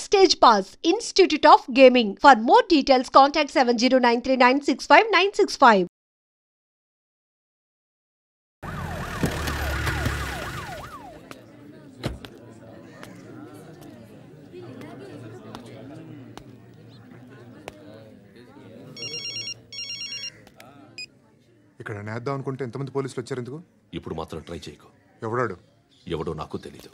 Backstage Pass, Institute of Gaming. For more details, contact 7093965965. ఇక్కడ నేద్దాం అనుకుంటే ఎంతమంది పోలీసులు వచ్చారు ఎందుకు? ఇప్పుడు మాత్రం ట్రై చేయకు. ఎవడో నాకు తెలీదు.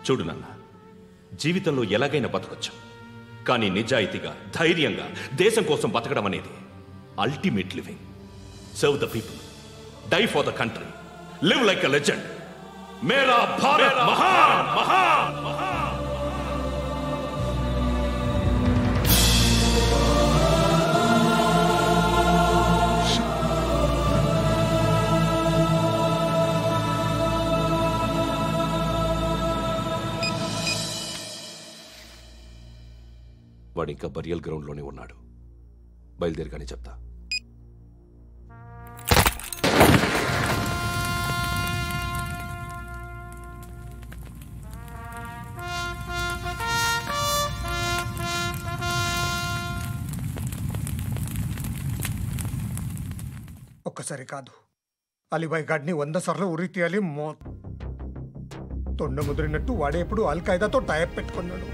చూడు నాన్న, జీవితంలో ఎలాగైనా బతకొచ్చు, కానీ నిజాయితీగా ధైర్యంగా దేశం కోసం బతకడం అనేది ultimate living. Serve the people, die for the country, live like a legend. మేరా భారత్ మహాన్ మహాన్ మహాన్. వాడు ఇంకా బరియల్ గ్రౌండ్లోనే ఉన్నాడు. బయలుదేరగానే చెప్తా. ఒక్కసారి కాదు, అలీబాయ్ గాడిని 100 సార్లు ఉరి తీయాలి. తొండ ముదిరినట్టు వాడే ఎప్పుడు అల్ ఖైదాతో టైప్ పెట్టుకున్నాడు.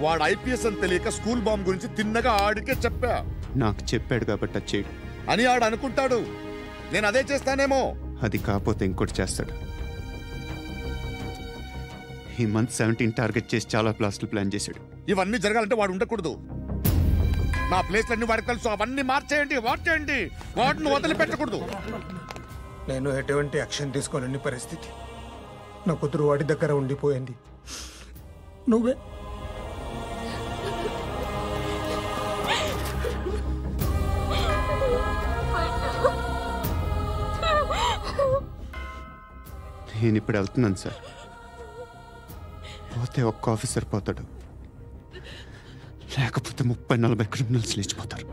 వాడు ఐపీఎస్ అని తెలియక స్కూల్ బాంబ్ గురించి తిన్నగా ఆడికే చెప్పా. నాకు చెప్పాడు కాబట్టి చేయడు అని ఆడు అనుకుంటాడు. నేను అదే చేస్తానేమో. అది కాకపోతే ఇంకోటి చేస్తాడు. ఈ మంత్ 17 టార్గెట్ చేసి చాలా ప్లాస్టులు ప్లాన్ చేశాడు. ఇవన్నీ జరగాలంటే వాడు ఉండకూడదు. నా ప్లేస్లన్నీ వాడికి తెలుసు. అవన్నీ మార్చేయండి, వాచేయండి. వాటిని వదిలిపెట్టకూడదు. నేను ఎటువంటి యాక్షన్ తీసుకోలేని పరిస్థితి. నా కూతురు వాడి దగ్గర ఉండిపోయింది. నువ్వే నేను ఇప్పుడు వెళ్తున్నాను సార్. పోతే ఒక్క ఆఫీసర్ పోతాడు, లేకపోతే 30-40 క్రిమినల్స్ లేచిపోతారు.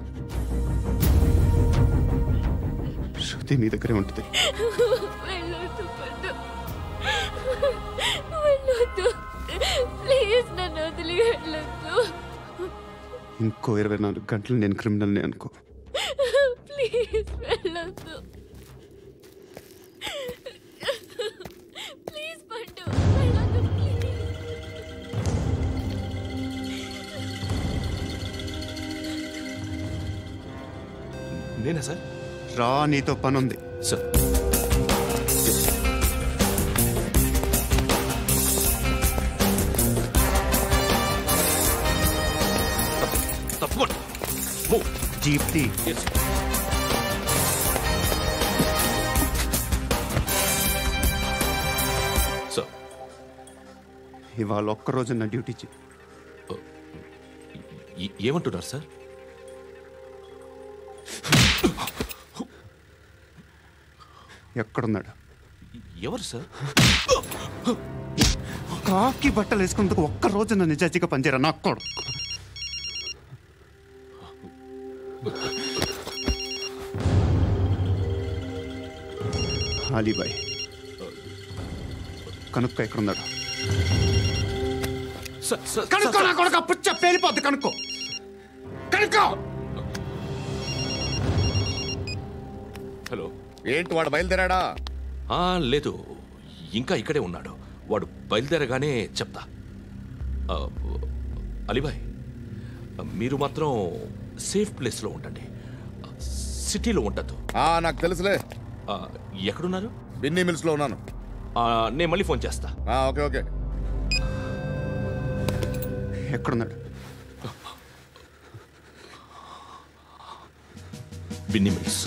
శృతి మీ దగ్గరే ఉంటుంది. ఇంకో 24 గంటలు నేను క్రిమినల్ని అనుకో. ప్లీజ్ వెళ్ళొద్దు. ప్లీజ్ పండు. నేనా సార్? రా, నీతో పనుంది. సార్ తప్పకుండా జీప్తి. సార్ ఇవాళ ఒక్కరోజు నా డ్యూటీ ఏమంటున్నారు సార్? ఎక్కడున్నాడు? ఎవరు సార్? కాకి బట్టలు వేసుకున్నందుకు ఒక్కరోజు నా నిజాజీగా పనిచేయరా నా కొడుకు. అలీబాయ్ కనుక్కో ఎక్కడున్నాడు. కనుక్కో నా కొడుకు, పుచ్చ పేలిపోద్ది. కనుక్కో కనుక్కో. హలో, ఏంటి వాడు బయలుదేరాడా? లేదు, ఇంకా ఇక్కడే ఉన్నాడు. వాడు బయలుదేరగానే చెప్తా. అలీబాయ్, మీరు మాత్రం సేఫ్ ప్లేస్లో ఉండండి, సిటీలో ఉండద్దు. నాకు తెలుసులే. ఎక్కడున్నారు? బిన్నీ మిల్స్ లో ఉన్నాను. నేను మళ్ళీ ఫోన్ చేస్తా. Okay okay. ఎక్కడున్నాడు? బిన్నీ మిల్స్.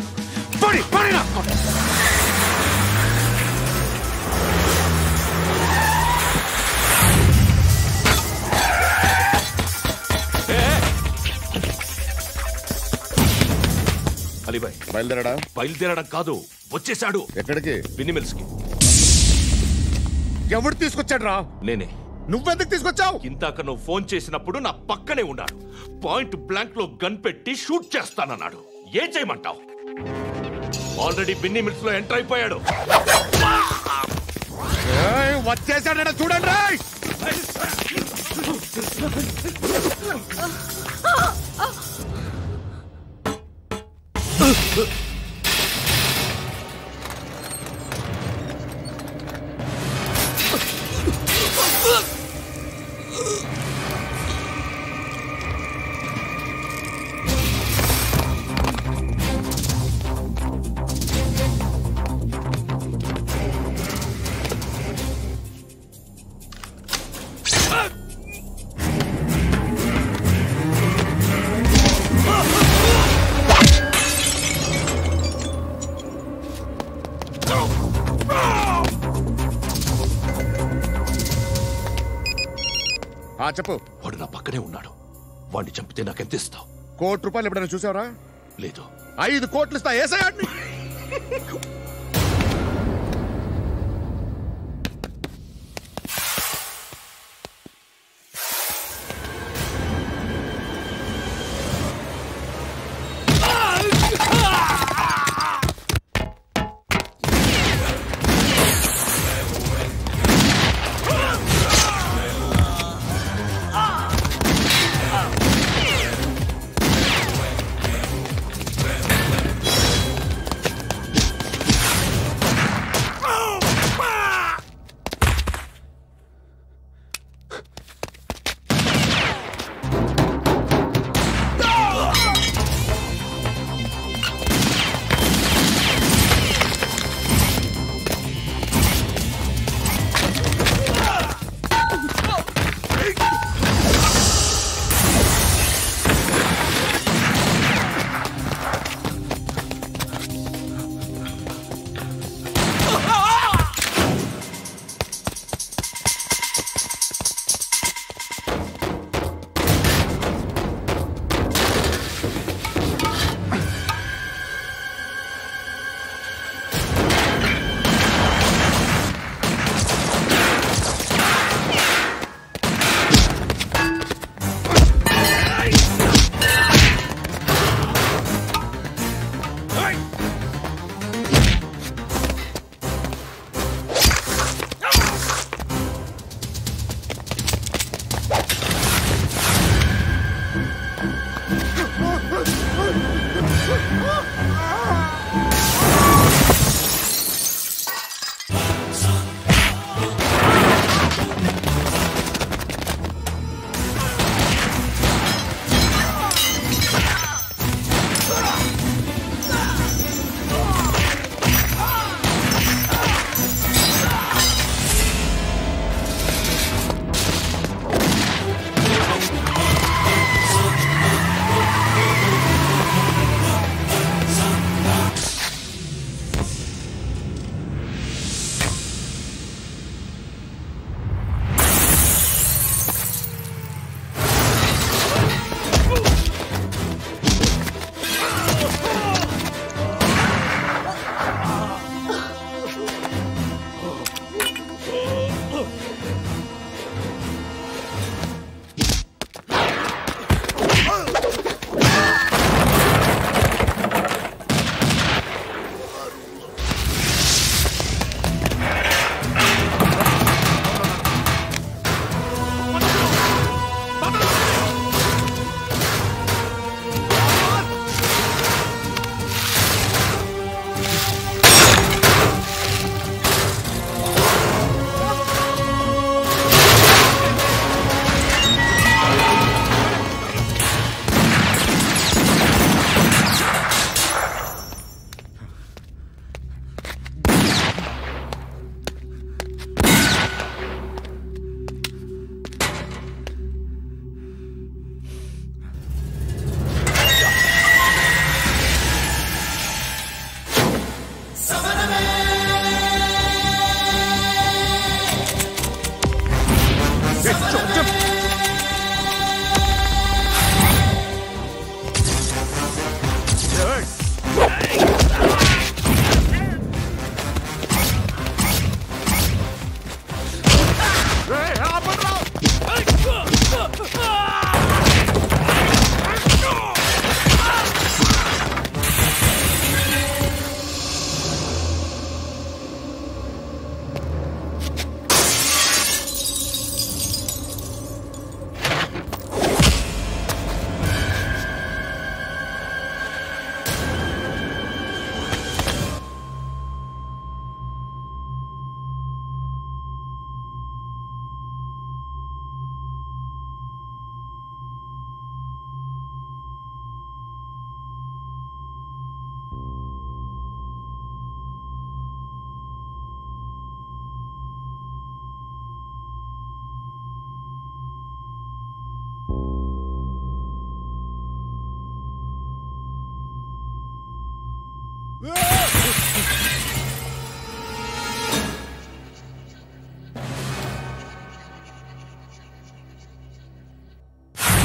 అలీబాయ్ బయలుదేరాడా? బయలుదేరడం కాదు, వచ్చేసాడు. ఎక్కడికి? బిన్నీ మిల్స్ కి. ఎవడు తీసుకొచ్చాడు రా? నేనే. నువ్వెందుకు తీసుకొచ్చావు? ఇందాక నువ్వు ఫోన్ చేసినప్పుడు నా పక్కనే ఉన్నాడు. పాయింట్ బ్లాంక్ లో గన్ పెట్టి షూట్ చేస్తానన్నాడు. ఏం చేయమంటావు? ఆల్రెడీ బిన్నీ మిల్స్ లో ఎంటర్ అయిపోయాడు. వచ్చేసాడ చూడండి. చెప్పు. వాడు నా పక్కనే ఉన్నాడు. వాడిని చంపితే నాకెంత ఇస్తావు? ₹1,00,00,000 ఎప్పుడైనా చూసావరా? లేదు. 5 కోట్లు ఇస్తా. ఏసయాడిని.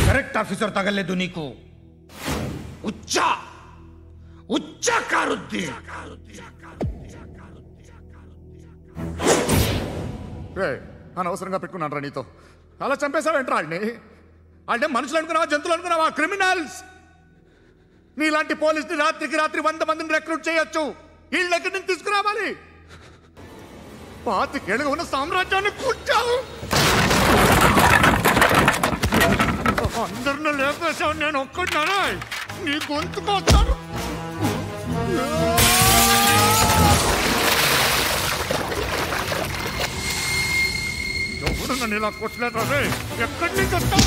కరెక్ట్ ఆఫీసర్ తగలేదు నీకు. ఉచ్చ కారుద్ది. అనవసరంగా పెట్టుకున్నాను రా నీతో. అలా చంపేశావేంట్రా వాళ్ళని? అంటే మనుషులు అనుకున్నావా, జంతువులు అనుకున్నావా? క్రిమినల్స్. నీలాంటి పోలీసుని రాత్రికి రాత్రి 100 మందిని రిక్రూట్ చేయొచ్చు. వీళ్ళ దగ్గర నుంచి తీసుకురావాలి. 25 ఏళ్ళుగా ఉన్న సామ్రాజ్యాన్ని కూర్చావు. అందరిని లేపేశావు, నేను ఒక్కడినారా? నీ గొంతుకొస్తాను. ఎవరు నన్ను ఇలా కొట్టలేదా? ఎక్కడి నుంచి వస్తావు?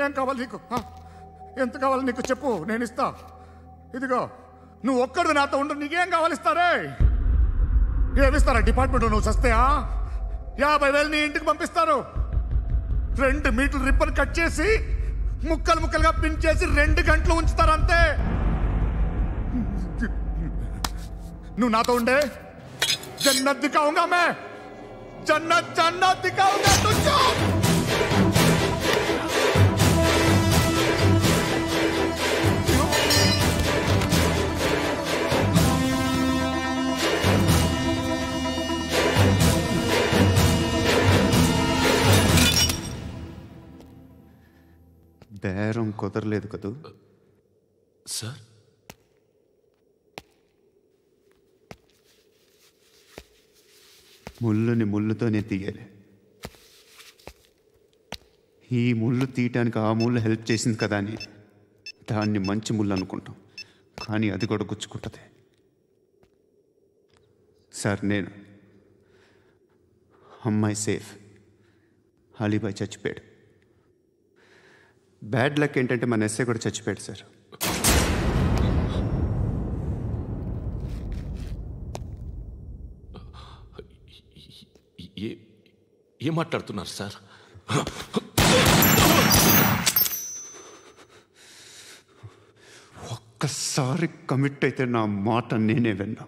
ఏం కావాలి నీకు? ఎంత కావాలి నీకు చెప్పు, నేను ఇస్తా. ఇదిగో నువ్వు ఒక్కడు నాతో ఉండు. నీకేం కావాలి ఇస్తారే? ఏమిస్తారా డిపార్ట్మెంట్? నువ్వు చస్తేయా 50,000 నీ ఇంటికి పంపిస్తారు. 2 మీటర్లు రిబ్బన్ కట్ చేసి ముక్కలు ముక్కలుగా పిన్ చేసి 2 గంటలు ఉంచుతారు అంతే. నువ్వు నాతో ఉండే జన్నత్ దిఖాऊंगा मैं, జన్నత్ జన్నత్ దిఖాऊंगा तुझको. బేరం కుదరలేదు కదూ సార్? ముళ్ళుని ముళ్ళుతోనే తీయాలి. ఈ ముళ్ళు తీయటానికి ఆ ముళ్ళు హెల్ప్ చేసింది కదా అని దాన్ని మంచి ముళ్ళు అనుకుంటాం, కానీ అది కూడా గుచ్చుకుంటుంది. సార్, నేను అమ్మాయి సేఫ్, అలీబాయ్ చచ్చిపోయాడు. బ్యాడ్ లక్ ఏంటంటే మన ఎస్ఐ కూడా చచ్చిపోయాడు సార్. ఏం మాట్లాడుతున్నారు సార్? ఒక్కసారి కమిట్ అయితే నా మాట నేనే విన్నా.